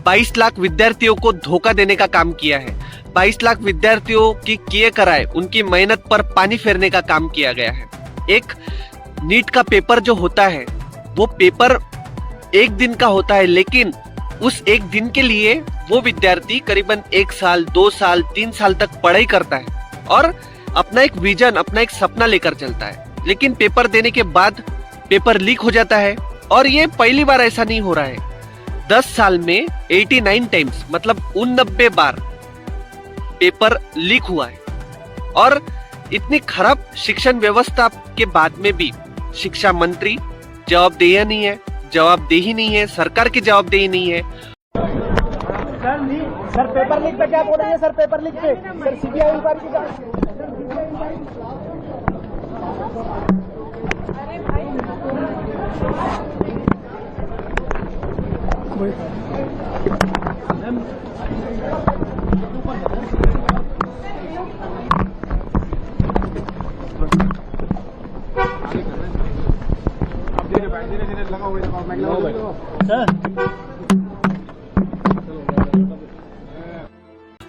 22 लाख विद्यार्थियों को धोखा देने का काम किया है। 22 लाख विद्यार्थियों की किए कराए उनकी मेहनत पर पानी फेरने का काम किया गया है। एक नीट का पेपर जो होता है वो पेपर एक दिन का होता है, लेकिन उस एक दिन के लिए वो विद्यार्थी करीबन 1 साल, 2 साल, 3 साल तक पढ़ाई करता है और अपना एक विजन, अपना एक सपना लेकर चलता है। लेकिन पेपर देने के बाद पेपर लीक हो जाता है और ये पहली बार ऐसा नहीं हो रहा है। 10 साल में 89 टाइम्स, मतलब 89 बार पेपर लीक हुआ है। और इतनी खराब शिक्षण व्यवस्था के बाद में भी शिक्षा मंत्री जवाबदेही नहीं है, सरकार की जवाबदेही नहीं है। सर पेपर लीक पे क्या बोलेंगे? सर पेपर लीक पे सर सीबीआई इंक्वायरी की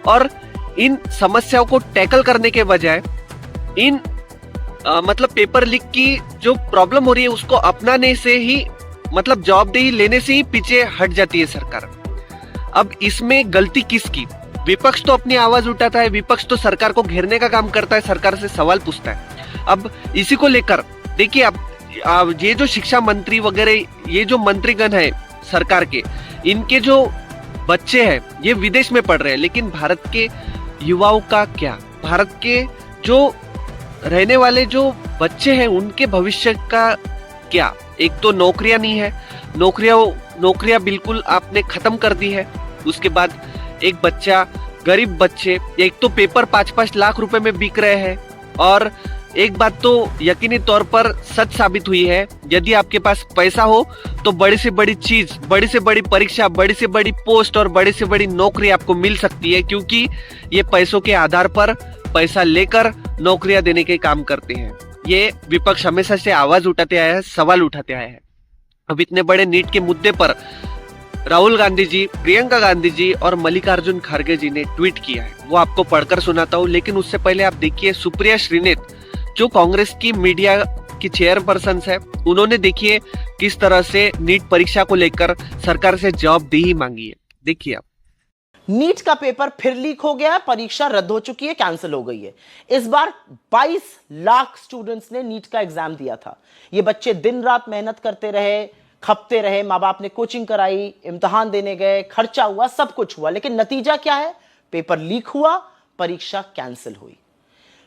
और इन समस्याओं को टैकल करने के बजाय इन मतलब पेपर लीक की जो प्रॉब्लम हो रही है उसको अपनाने से ही, मतलब जवाबदेही लेने से ही पीछे हट जाती है सरकार। अब इसमें गलती किसकी? विपक्ष तो अपनी आवाज उठाता है, विपक्ष तो सरकार को घेरने का काम करता है, सरकार से सवाल पूछता है। अब इसी को लेकर देखिए, अब ये जो शिक्षा मंत्री वगैरह, ये जो मंत्रीगण है सरकार के, इनके जो बच्चे हैं ये विदेश में पढ़ रहे हैं, लेकिन भारत के युवाओं का क्या? भारत के जो रहने वाले जो बच्चे हैं उनके भविष्य का क्या? एक तो नौकरियां नहीं है, नौकरियां बिल्कुल आपने खत्म कर दी है। उसके बाद एक बच्चा, गरीब बच्चे, एक तो पेपर 5-5 लाख रुपए में बिक रहे हैं। और एक बात तो यकीनी तौर पर सच साबित हुई है, यदि आपके पास पैसा हो तो बड़ी से बड़ी चीज, बड़ी से बड़ी परीक्षा, बड़ी से बड़ी पोस्ट और बड़ी से बड़ी नौकरी आपको मिल सकती है, क्योंकि ये पैसों के आधार पर पैसा लेकर नौकरियां देने के काम करते हैं। ये विपक्ष हमेशा से आवाज उठाते आया है, सवाल उठाते आया है। अब इतने बड़े नीट के मुद्दे पर राहुल गांधी जी, प्रियंका गांधी जी और मल्लिकार्जुन खड़गे जी ने ट्वीट किया है, वो आपको पढ़कर सुनाता हूँ। लेकिन उससे पहले आप देखिए सुप्रिया श्रीनेत, जो कांग्रेस की मीडिया की चेयरपर्सन है, उन्होंने देखिए किस तरह से नीट परीक्षा को लेकर सरकार से जवाबदेही मांगी है। देखिए आप। नीट का पेपर फिर लीक हो गया है, परीक्षा रद्द हो चुकी है, कैंसिल हो गई है। इस बार 22 लाख स्टूडेंट्स ने नीट का एग्जाम दिया था। ये बच्चे दिन रात मेहनत करते रहे, खपते रहे, माँ बाप ने कोचिंग कराई, इम्तिहान देने गए, खर्चा हुआ, सब कुछ हुआ, लेकिन नतीजा क्या है? पेपर लीक हुआ, परीक्षा कैंसिल हुई।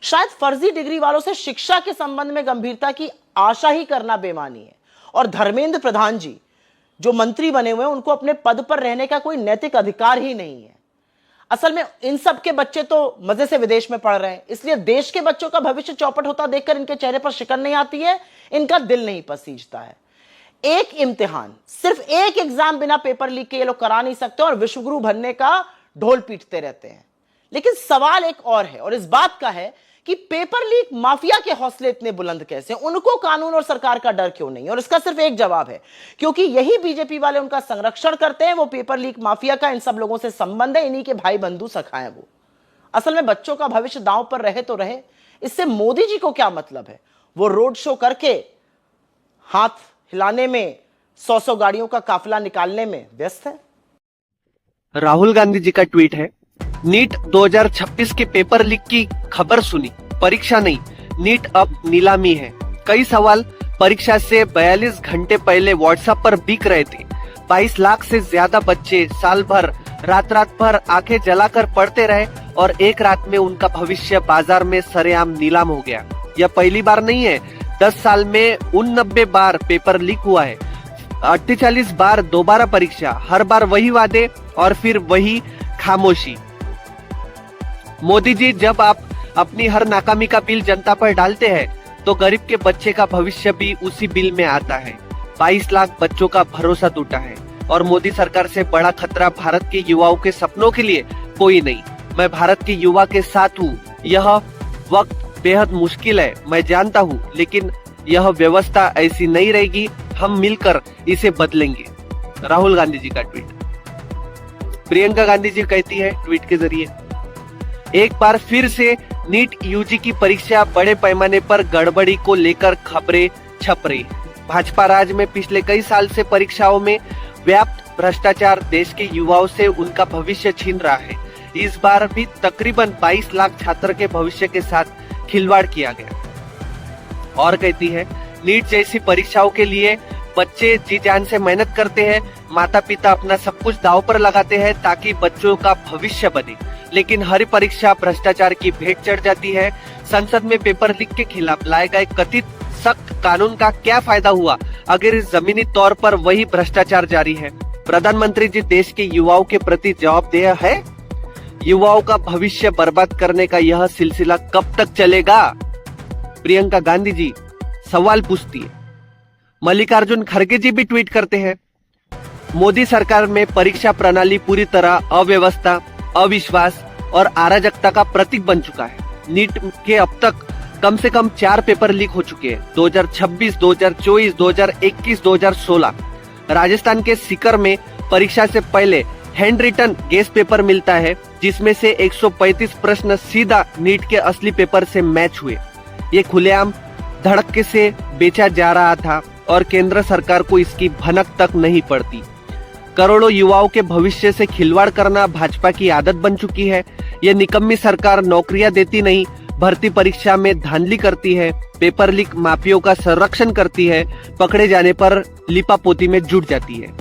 शायद फर्जी डिग्री वालों से शिक्षा के संबंध में गंभीरता की आशा ही करना बेमानी है। और धर्मेंद्र प्रधान जी जो मंत्री बने हुए हैं, उनको अपने पद पर रहने का कोई नैतिक अधिकार ही नहीं है। असल में इन सब के बच्चे तो मजे से विदेश में पढ़ रहे हैं, इसलिए देश के बच्चों का भविष्य चौपट होता देखकर इनके चेहरे पर शिकन नहीं आती है, इनका दिल नहीं पसीजता है। एक इम्तिहान, सिर्फ एक एग्जाम बिना पेपर लीक के ये लोग करा नहीं सकते और विश्वगुरु बनने का ढोल पीटते रहते हैं। लेकिन सवाल एक और है, और इस बात का है कि पेपर लीक माफिया के हौसले इतने बुलंद कैसे, उनको कानून और सरकार का डर क्यों नहीं? और इसका सिर्फ एक जवाब है, क्योंकि यही बीजेपी वाले उनका संरक्षण करते हैं। वो पेपर लीक माफिया का इन सब लोगों से संबंध है, इन्हीं के भाई बंधु सखा हैं वो। असल में बच्चों का भविष्य दांव पर रहे तो रहे, इससे मोदी जी को क्या मतलब है? वो रोड शो करके हाथ हिलाने में, 100 गाड़ियों का काफिला निकालने में व्यस्त है। राहुल गांधी जी का ट्वीट है, नीट 2026 के पेपर लीक की खबर सुनी, परीक्षा नहीं, नीट अब नीलामी है। कई सवाल परीक्षा से 42 घंटे पहले व्हाट्सएप पर बिक रहे थे। 22 लाख से ज्यादा बच्चे साल भर रात भर आंखें जलाकर पढ़ते रहे और एक रात में उनका भविष्य बाजार में सरेआम नीलाम हो गया। यह पहली बार नहीं है, 10 साल में 89 बार पेपर लीक हुआ है, 48 बार दोबारा परीक्षा, हर बार वही वादे और फिर वही खामोशी। मोदी जी, जब आप अपनी हर नाकामी का बिल जनता पर डालते हैं तो गरीब के बच्चे का भविष्य भी उसी बिल में आता है। 22 लाख बच्चों का भरोसा टूटा है और मोदी सरकार से बड़ा खतरा भारत के युवाओं के सपनों के लिए कोई नहीं। मैं भारत के युवा के साथ हूँ। यह वक्त बेहद मुश्किल है, मैं जानता हूँ, लेकिन यह व्यवस्था ऐसी नहीं रहेगी। हम मिलकर इसे बदलेंगे। राहुल गांधी जी का ट्वीट। प्रियंका गांधी जी कहती है ट्वीट के जरिए, एक बार फिर से नीट यूजी की परीक्षा बड़े पैमाने पर गड़बड़ी को लेकर खबरें छप रही। भाजपा राज में पिछले कई साल से परीक्षाओं में व्याप्त भ्रष्टाचार देश के युवाओं से उनका भविष्य छीन रहा है। इस बार भी तकरीबन 22 लाख छात्र के भविष्य के साथ खिलवाड़ किया गया। और कहती है, नीट जैसी परीक्षाओं के लिए बच्चे जी जान से मेहनत करते हैं, माता पिता अपना सब कुछ दांव पर लगाते हैं ताकि बच्चों का भविष्य बने, लेकिन हर परीक्षा भ्रष्टाचार की भेंट चढ़ जाती है। संसद में पेपर लीक के खिलाफ लाए गए कथित सख्त कानून का क्या फायदा हुआ अगर इस जमीनी तौर पर वही भ्रष्टाचार जारी है? प्रधानमंत्री जी देश के युवाओं के प्रति जवाबदेह है? युवाओं का भविष्य बर्बाद करने का यह सिलसिला कब तक चलेगा? प्रियंका गांधी जी सवाल पूछती है। मल्लिकार्जुन खड़गे जी भी ट्वीट करते हैं, मोदी सरकार में परीक्षा प्रणाली पूरी तरह अव्यवस्था, अविश्वास और अराजकता का प्रतीक बन चुका है। नीट के अब तक कम से कम 4 पेपर लीक हो चुके हैं, 2026, 2024, 2021, 2016। राजस्थान के सीकर में परीक्षा से पहले हैंड रिटन गेस पेपर मिलता है, जिसमें से 135 प्रश्न सीधा नीट के असली पेपर से मैच हुए। ये खुलेआम धड़के से बेचा जा रहा था और केंद्र सरकार को इसकी भनक तक नहीं पड़ती। करोड़ों युवाओं के भविष्य से खिलवाड़ करना भाजपा की आदत बन चुकी है। ये निकम्मी सरकार नौकरियां देती नहीं, भर्ती परीक्षा में धांधली करती है, पेपर लीक माफियों का संरक्षण करती है, पकड़े जाने पर लिपापोती में जुट जाती है।